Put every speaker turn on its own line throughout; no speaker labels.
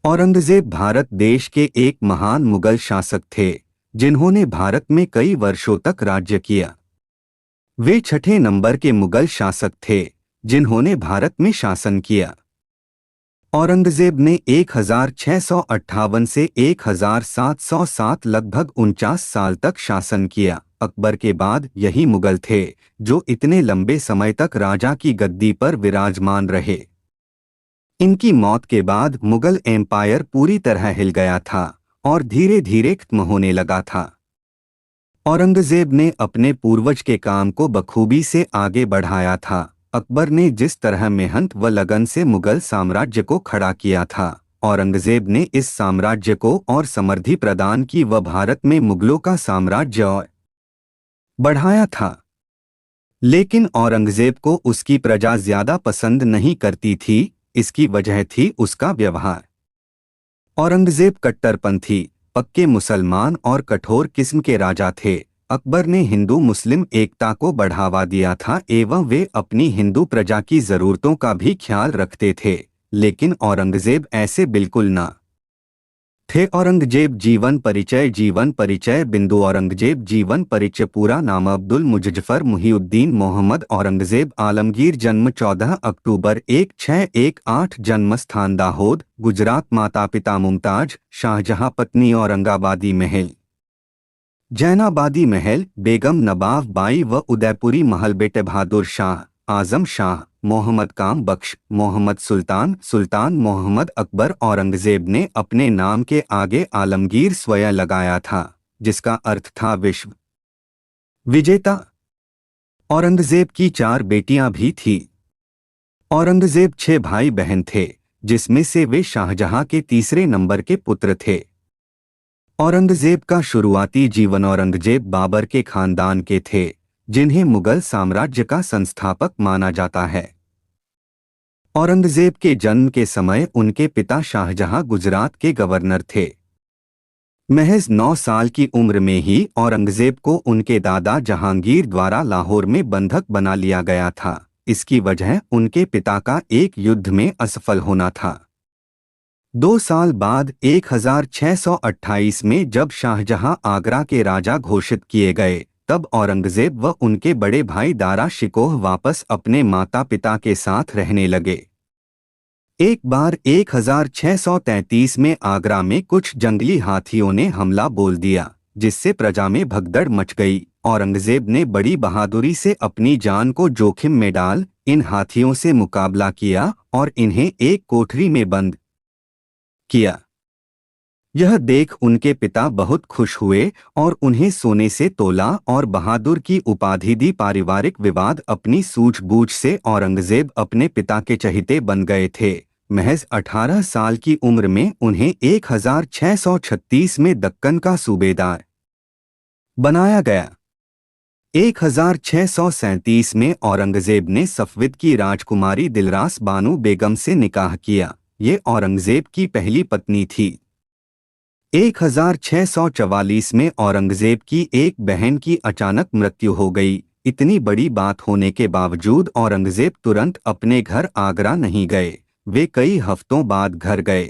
औरंगजेब भारत देश के एक महान मुगल शासक थे जिन्होंने भारत में कई वर्षों तक राज्य किया। वे छठे नंबर के मुगल शासक थे जिन्होंने भारत में शासन किया। औरंगजेब ने 1658 से 1707 लगभग 49 साल तक शासन किया। अकबर के बाद यही मुगल थे जो इतने लंबे समय तक राजा की गद्दी पर विराजमान रहे। इनकी मौत के बाद मुगल एम्पायर पूरी तरह हिल गया था और धीरे धीरे खत्म होने लगा था। औरंगजेब ने अपने पूर्वज के काम को बखूबी से आगे बढ़ाया था। अकबर ने जिस तरह मेहनत व लगन से मुगल साम्राज्य को खड़ा किया था, औरंगजेब ने इस साम्राज्य को और समृद्धि प्रदान की व भारत में मुगलों का साम्राज्य और बढ़ाया था। लेकिन औरंगजेब को उसकी प्रजा ज्यादा पसंद नहीं करती थी। इसकी वजह थी उसका व्यवहार। औरंगजेब कट्टरपंथी, पक्के मुसलमान और कठोर किस्म के राजा थे। अकबर ने हिंदू मुस्लिम एकता को बढ़ावा दिया था एवं वे अपनी हिंदू प्रजा की जरूरतों का भी ख्याल रखते थे, लेकिन औरंगजेब ऐसे बिल्कुल ना थे। औरंगजेब जीवन परिचय बिंदु औरंगजेब जीवन परिचय पूरा नाम अब्दुल मुजफ्फर मुहिउद्दीन मोहम्मद औरंगजेब आलमगीर जन्म 14 अक्टूबर 1618 जन्म स्थान दाहोद गुजरात माता पिता मुमताज शाहजहां पत्नी औरंगाबादी महल जैनाबादी महल बेगम नवाब बाई व उदयपुरी महल बेटे बहादुर शाह आजम शाह मोहम्मद काम बख्श मोहम्मद सुल्तान मोहम्मद अकबर। औरंगजेब ने अपने नाम के आगे आलमगीर स्वयं लगाया था जिसका अर्थ था विश्व विजेता। औरंगजेब की 4 बेटियां भी थी। औरंगजेब 6 भाई बहन थे जिसमें से वे शाहजहां के तीसरे नंबर के पुत्र थे। औरंगजेब का शुरुआती जीवन औरंगजेब बाबर के खानदान के थे जिन्हें मुगल साम्राज्य का संस्थापक माना जाता है। औरंगजेब के जन्म के समय उनके पिता शाहजहां गुजरात के गवर्नर थे। महज 9 साल की उम्र में ही औरंगजेब को उनके दादा जहांगीर द्वारा लाहौर में बंधक बना लिया गया था। इसकी वजह उनके पिता का एक युद्ध में असफल होना था। 2 साल बाद 1628 में जब शाहजहां आगरा के राजा घोषित किए गए, तब औरंगजेब व उनके बड़े भाई दारा शिकोह वापस अपने माता पिता के साथ रहने लगे। एक बार 1633 में आगरा में कुछ जंगली हाथियों ने हमला बोल दिया जिससे प्रजा में भगदड़ मच गई। औरंगजेब ने बड़ी बहादुरी से अपनी जान को जोखिम में डाल इन हाथियों से मुकाबला किया और इन्हें एक कोठरी में बंद किया। यह देख उनके पिता बहुत खुश हुए और उन्हें सोने से तोला और बहादुर की उपाधि दी। पारिवारिक विवाद अपनी सूझबूझ से औरंगजेब अपने पिता के चहेते बन गए थे। महज 18 साल की उम्र में उन्हें 1636 में दक्कन का सूबेदार बनाया गया। 1637 में औरंगजेब ने सफविद की राजकुमारी दिलरास बानो बेगम से निकाह किया। ये औरंगजेब की पहली पत्नी थी। 1644 में औरंगजेब की एक बहन की अचानक मृत्यु हो गई। इतनी बड़ी बात होने के बावजूद औरंगजेब तुरंत अपने घर आगरा नहीं गए, वे कई हफ्तों बाद घर गए।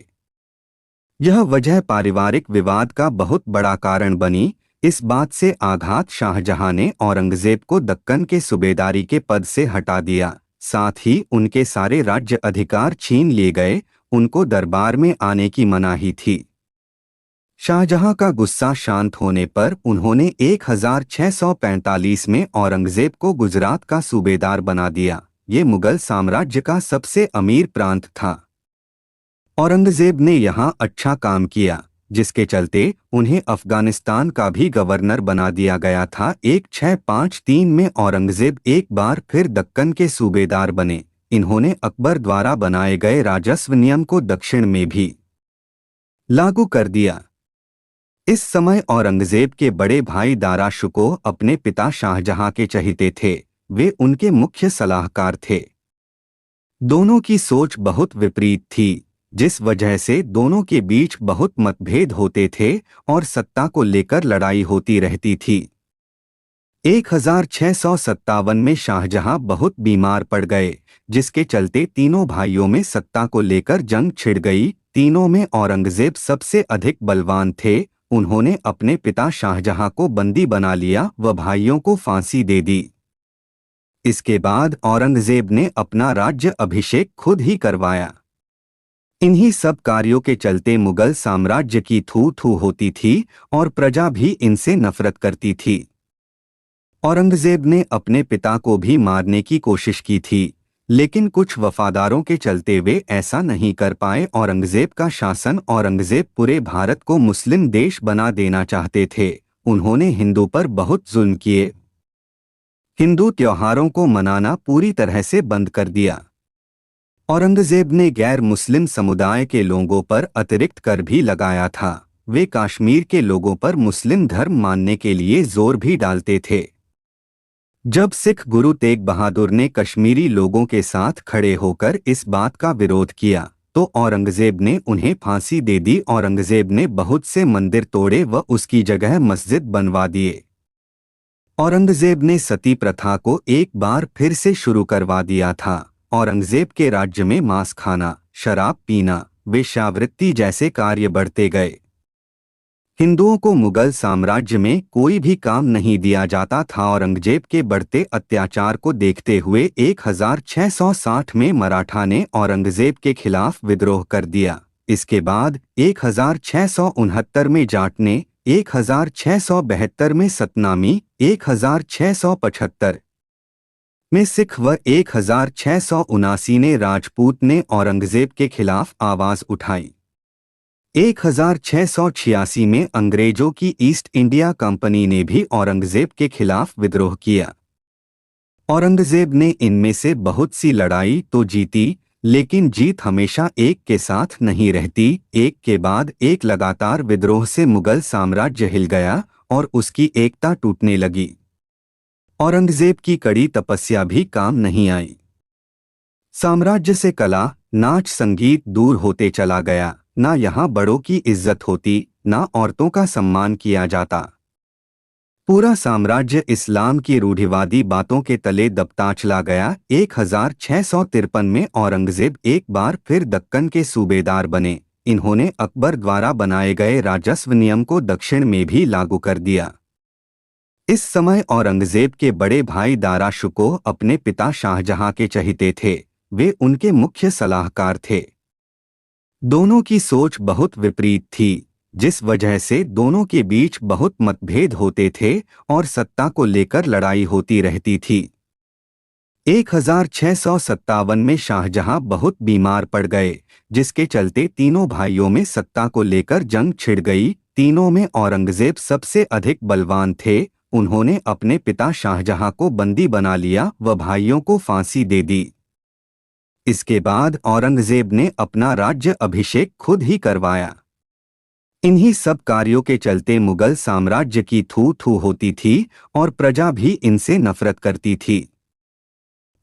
यह वजह पारिवारिक विवाद का बहुत बड़ा कारण बनी। इस बात से आघात शाहजहां ने औरंगजेब को दक्कन के सूबेदारी के पद से हटा दिया, साथ ही उनके सारे राज्य अधिकार छीन लिए गए। उनको दरबार में आने की मनाही थी। शाहजहां का गुस्सा शांत होने पर उन्होंने 1645 में औरंगजेब को गुजरात का सूबेदार बना दिया। ये मुगल साम्राज्य का सबसे अमीर प्रांत था। औरंगजेब ने यहां अच्छा काम किया, जिसके चलते उन्हें अफगानिस्तान का भी गवर्नर बना दिया गया था। 1653 में औरंगजेब एक बार फिर दक्कन के सूबेदार बने। इन्होंने अकबर द्वारा बनाए गए राजस्व नियम को दक्षिण में भी लागू कर दिया। इस समय औरंगजेब के बड़े भाई दारा शिकोह अपने पिता शाहजहां के चहेते थे। वे उनके मुख्य सलाहकार थे। दोनों की सोच बहुत विपरीत थी, जिस वजह से दोनों के बीच बहुत मतभेद होते थे और सत्ता को लेकर लड़ाई होती रहती थी। 1657 में शाहजहां बहुत बीमार पड़ गए, जिसके चलते तीनों भाइयों में सत्ता को लेकर जंग छिड़ गई। तीनों में औरंगजेब सबसे अधिक बलवान थे। उन्होंने अपने पिता शाहजहां को बंदी बना लिया व भाइयों को फांसी दे दी। इसके बाद औरंगजेब ने अपना राज्य अभिषेक खुद ही करवाया। इन्हीं सब कार्यों के चलते मुगल साम्राज्य की थू थू होती थी और प्रजा भी इनसे नफरत करती थी। औरंगजेब ने अपने पिता को भी मारने की कोशिश की थी, लेकिन कुछ वफादारों के चलते वे ऐसा नहीं कर पाए। औरंगजेब का शासन औरंगजेब पूरे भारत को मुस्लिम देश बना देना चाहते थे। उन्होंने हिंदू पर बहुत जुल्म किए। हिंदू त्योहारों को मनाना पूरी तरह से बंद कर दिया। औरंगजेब ने गैर मुस्लिम समुदाय के लोगों पर अतिरिक्त कर भी लगाया था। वे कश्मीर के लोगों पर मुस्लिम धर्म मानने के लिए जोर भी डालते थे। जब सिख गुरु तेग बहादुर ने कश्मीरी लोगों के साथ खड़े होकर इस बात का विरोध किया, तो औरंगजेब ने उन्हें फांसी दे दी। औरंगजेब ने बहुत से मंदिर तोड़े व उसकी जगह मस्जिद बनवा दिए। औरंगजेब ने सती प्रथा को एक बार फिर से शुरू करवा दिया था। औरंगजेब के राज्य में मांस खाना, शराब पीना, वेश्यावृत्ति जैसे कार्य बढ़ते गए। हिंदुओं को मुगल साम्राज्य में कोई भी काम नहीं दिया जाता था। औरंगजेब के बढ़ते अत्याचार को देखते हुए 1660 में मराठा ने औरंगजेब के खिलाफ विद्रोह कर दिया। इसके बाद 1669 में जाट ने, 1672 में सतनामी, 1675 में सिख व 1679 ने राजपूत ने औरंगजेब के खिलाफ आवाज उठाई। 1686 में अंग्रेजों की ईस्ट इंडिया कंपनी ने भी औरंगजेब के खिलाफ विद्रोह किया। औरंगजेब ने इनमें से बहुत सी लड़ाई तो जीती, लेकिन जीत हमेशा एक के साथ नहीं रहती। एक के बाद एक लगातार विद्रोह से मुगल साम्राज्य हिल गया और उसकी एकता टूटने लगी। औरंगजेब की कड़ी तपस्या भी काम नहीं आई। साम्राज्य से कला, नाच, संगीत दूर होते चला गया। ना यहाँ बड़ों की इज्जत होती, ना औरतों का सम्मान किया जाता। पूरा साम्राज्य इस्लाम की रूढ़िवादी बातों के तले दबता चला गया। 1653 में औरंगजेब एक बार फिर दक्कन के सूबेदार बने। इन्होंने अकबर द्वारा बनाए गए राजस्व नियम को दक्षिण में भी लागू कर दिया। इस समय औरंगजेब के बड़े भाई दारा शुको अपने पिता शाहजहां के चहेते थे। वे उनके मुख्य सलाहकार थे। दोनों की सोच बहुत विपरीत थी, जिस वजह से दोनों के बीच बहुत मतभेद होते थे और सत्ता को लेकर लड़ाई होती रहती थी। 1657 में शाहजहां बहुत बीमार पड़ गए, जिसके चलते तीनों भाइयों में सत्ता को लेकर जंग छिड़ गई। तीनों में औरंगजेब सबसे अधिक बलवान थे। उन्होंने अपने पिता शाहजहां को बंदी बना लिया व भाइयों को फांसी दे दी। इसके बाद औरंगजेब ने अपना राज्य अभिषेक खुद ही करवाया। इन्हीं सब कार्यों के चलते मुगल साम्राज्य की थू थू होती थी और प्रजा भी इनसे नफरत करती थी।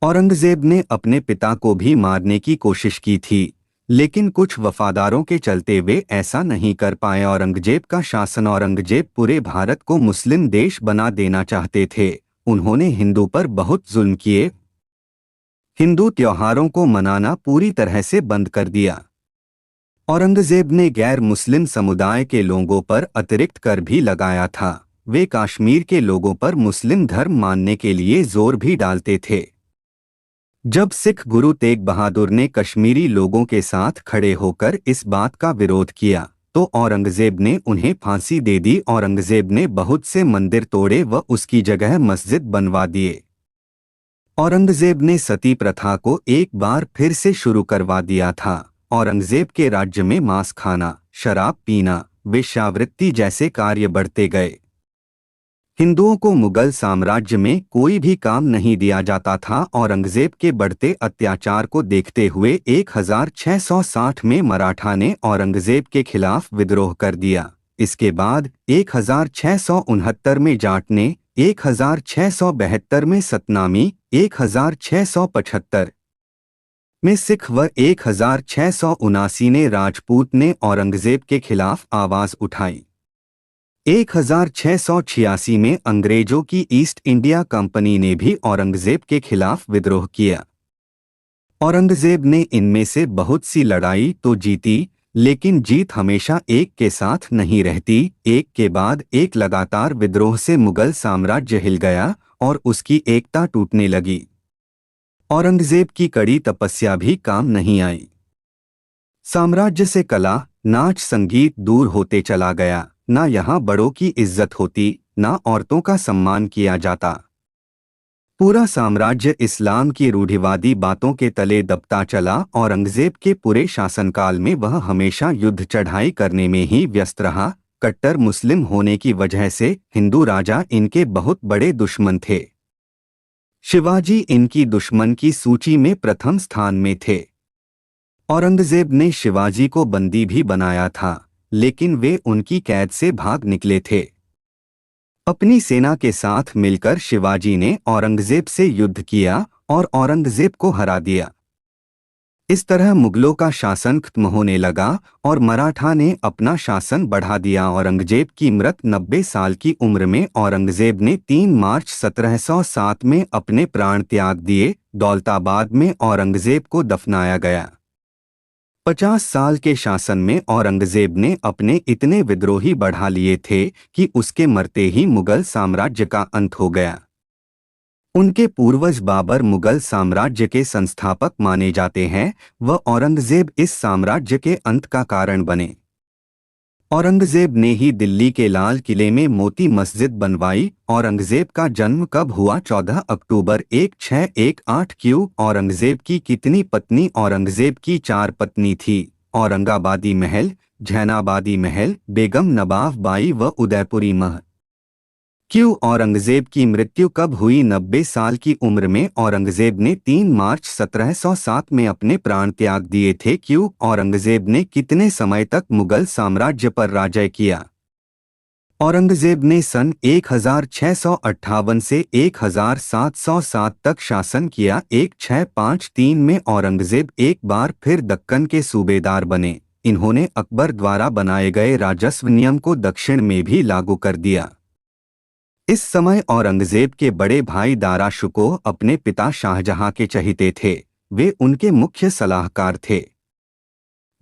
औरंगजेब ने अपने पिता को भी मारने की कोशिश की थी, लेकिन कुछ वफादारों के चलते वे ऐसा नहीं कर पाए। औरंगजेब का शासन औरंगजेब पूरे भारत को मुस्लिम देश बना देना चाहते थे। उन्होंने हिंदू पर बहुत जुल्म किए। हिंदू त्योहारों को मनाना पूरी तरह से बंद कर दिया। औरंगजेब ने गैर मुस्लिम समुदाय के लोगों पर अतिरिक्त कर भी लगाया था। वे कश्मीर के लोगों पर मुस्लिम धर्म मानने के लिए जोर भी डालते थे। जब सिख गुरु तेग बहादुर ने कश्मीरी लोगों के साथ खड़े होकर इस बात का विरोध किया, तो औरंगजेब ने उन्हें फांसी दे दी। औरंगजेब ने बहुत से मंदिर तोड़े व उसकी जगह मस्जिद बनवा दिए। औरंगजेब ने सती प्रथा को एक बार फिर से शुरू करवा दिया था। औरंगजेब के राज्य में मांस खाना, शराब पीना, वेश्यावृत्ति जैसे कार्य बढ़ते गए। हिंदुओं को मुगल साम्राज्य में कोई भी काम नहीं दिया जाता था। औरंगजेब के बढ़ते अत्याचार को देखते हुए 1660 में मराठा ने औरंगजेब के खिलाफ विद्रोह कर दिया। इसके बाद 1669 में जाट ने, 1672 में सतनामी, 1675 में सिख व 1679 ने राजपूत ने औरंगजेब के खिलाफ आवाज उठाई। 1686 में अंग्रेजों की ईस्ट इंडिया कंपनी ने भी औरंगजेब के खिलाफ विद्रोह किया। औरंगजेब ने इनमें से बहुत सी लड़ाई तो जीती, लेकिन जीत हमेशा एक के साथ नहीं रहती। एक के बाद एक लगातार विद्रोह से मुगल साम्राज्य हिल गया और उसकी एकता टूटने लगी। औरंगजेब की कड़ी तपस्या भी काम नहीं आई। साम्राज्य से कला, नाच, संगीत दूर होते चला गया। ना यहाँ बड़ों की इज्जत होती, ना औरतों का सम्मान किया जाता। पूरा साम्राज्य इस्लाम की रूढ़िवादी बातों के तले दबता चला। औरंगजेब के पूरे शासनकाल में वह हमेशा युद्ध चढ़ाई करने में ही व्यस्त रहा। कट्टर मुस्लिम होने की वजह से हिंदू राजा इनके बहुत बड़े दुश्मन थे। शिवाजी इनकी दुश्मन की सूची में प्रथम स्थान में थे। औरंगजेब ने शिवाजी को बंदी भी बनाया था, लेकिन वे उनकी कैद से भाग निकले थे। अपनी सेना के साथ मिलकर शिवाजी ने औरंगजेब से युद्ध किया और औरंगजेब को हरा दिया। इस तरह मुगलों का शासन खत्म होने लगा और मराठा ने अपना शासन बढ़ा दिया। औरंगजेब की मृत 90 साल की उम्र में औरंगजेब ने 3 मार्च 1707 में अपने प्राण त्याग दिए। दौलताबाद में औरंगजेब को दफनाया गया। 50 साल के शासन में औरंगजेब ने अपने इतने विद्रोही बढ़ा लिए थे कि उसके मरते ही मुगल साम्राज्य का अंत हो गया। उनके पूर्वज बाबर मुगल साम्राज्य के संस्थापक माने जाते हैं। वह औरंगजेब इस साम्राज्य के अंत का कारण बने। औरंगजेब ने ही दिल्ली के लाल किले में मोती मस्जिद बनवाई। औरंगजेब का जन्म कब हुआ? 14 अक्टूबर 1618 क्यों? औरंगजेब की कितनी पत्नी? औरंगजेब की 4 पत्नी थी। औरंगाबादी महल, जैनाबादी महल, बेगम नवाब बाई व उदयपुरी महल। क्यों? औरंगजेब की मृत्यु कब हुई? 90 साल की उम्र में। औरंगजेब ने 3 मार्च 1707 में अपने प्राण त्याग दिए थे। क्यों? औरंगजेब ने कितने समय तक मुगल साम्राज्य पर राज्य किया? औरंगजेब ने सन 1658 से 1707 तक शासन किया। 1653 में औरंगजेब एक बार फिर दक्कन के सूबेदार बने। इन्होंने अकबर द्वारा बनाए गए राजस्व नियम को दक्षिण में भी लागू कर दिया। इस समय औरंगजेब के बड़े भाई दारा शुकोह अपने पिता शाहजहां के चहेते थे। वे उनके मुख्य सलाहकार थे।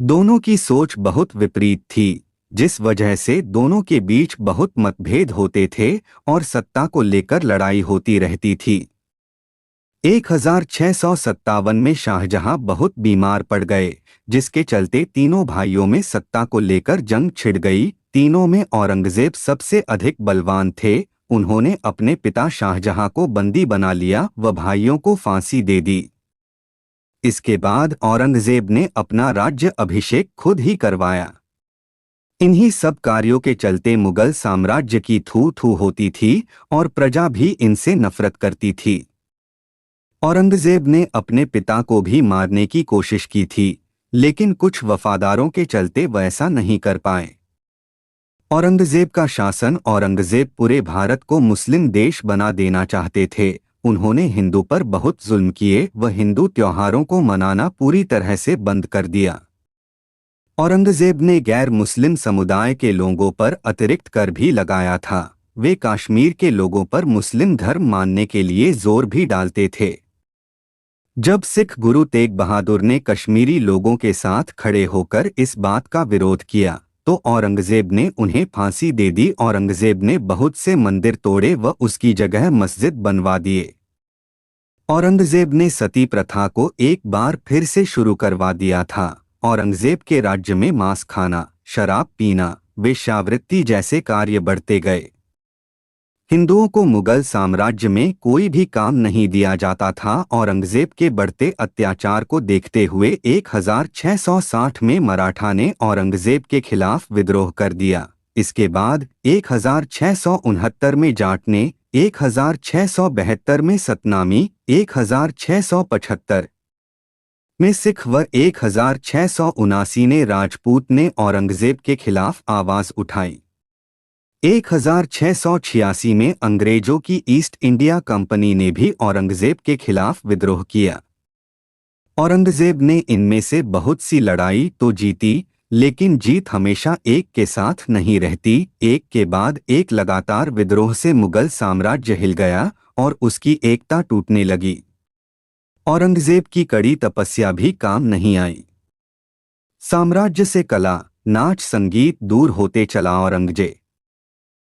दोनों की सोच बहुत विपरीत थी, जिस वजह से दोनों के बीच बहुत मतभेद होते थे और सत्ता को लेकर लड़ाई होती रहती थी। 1657 में शाहजहां बहुत बीमार पड़ गए, जिसके चलते तीनों भाइयों में सत्ता को लेकर जंग छिड़ गई। तीनों में औरंगजेब सबसे अधिक बलवान थे। उन्होंने अपने पिता शाहजहां को बंदी बना लिया व भाइयों को फांसी दे दी। इसके बाद औरंगजेब ने अपना राज्य अभिषेक खुद ही करवाया। इन्हीं सब कार्यों के चलते मुगल साम्राज्य की थू थू होती थी और प्रजा भी इनसे नफरत करती थी। औरंगजेब ने अपने पिता को भी मारने की कोशिश की थी, लेकिन कुछ वफादारों के चलते वैसा नहीं कर पाए। औरंगजेब का शासन औरंगजेब पूरे भारत को मुस्लिम देश बना देना चाहते थे। उन्होंने हिंदू पर बहुत जुल्म किए व हिंदू त्योहारों को मनाना पूरी तरह से बंद कर दिया। औरंगजेब ने गैर मुस्लिम समुदाय के लोगों पर अतिरिक्त कर भी लगाया था। वे कश्मीर के लोगों पर मुस्लिम धर्म मानने के लिए जोर भी डालते थे। जब सिख गुरु तेग बहादुर ने कश्मीरी लोगों के साथ खड़े होकर इस बात का विरोध किया, तो औरंगजेब ने उन्हें फांसी दे दी। औरंगजेब ने बहुत से मंदिर तोड़े व उसकी जगह मस्जिद बनवा दिए। औरंगजेब ने सती प्रथा को एक बार फिर से शुरू करवा दिया था। औरंगजेब के राज्य में मांस खाना, शराब पीना, वेश्यावृत्ति जैसे कार्य बढ़ते गए। हिंदुओं को मुगल साम्राज्य में कोई भी काम नहीं दिया जाता था। औरंगजेब के बढ़ते अत्याचार को देखते हुए 1660 में मराठा ने औरंगजेब के खिलाफ विद्रोह कर दिया। इसके बाद 1669 में जाट ने, 1672 में सतनामी, 1675 में सिख व 1679 ने राजपूत ने औरंगजेब के खिलाफ आवाज उठाई। 1686 में अंग्रेजों की ईस्ट इंडिया कंपनी ने भी औरंगजेब के खिलाफ विद्रोह किया। औरंगजेब ने इनमें से बहुत सी लड़ाई तो जीती, लेकिन जीत हमेशा एक के साथ नहीं रहती। एक के बाद एक लगातार विद्रोह से मुगल साम्राज्य हिल गया और उसकी एकता टूटने लगी। औरंगजेब की कड़ी तपस्या भी काम नहीं आई। साम्राज्य से कला, नाच, संगीत दूर होते चला। औरंगजेब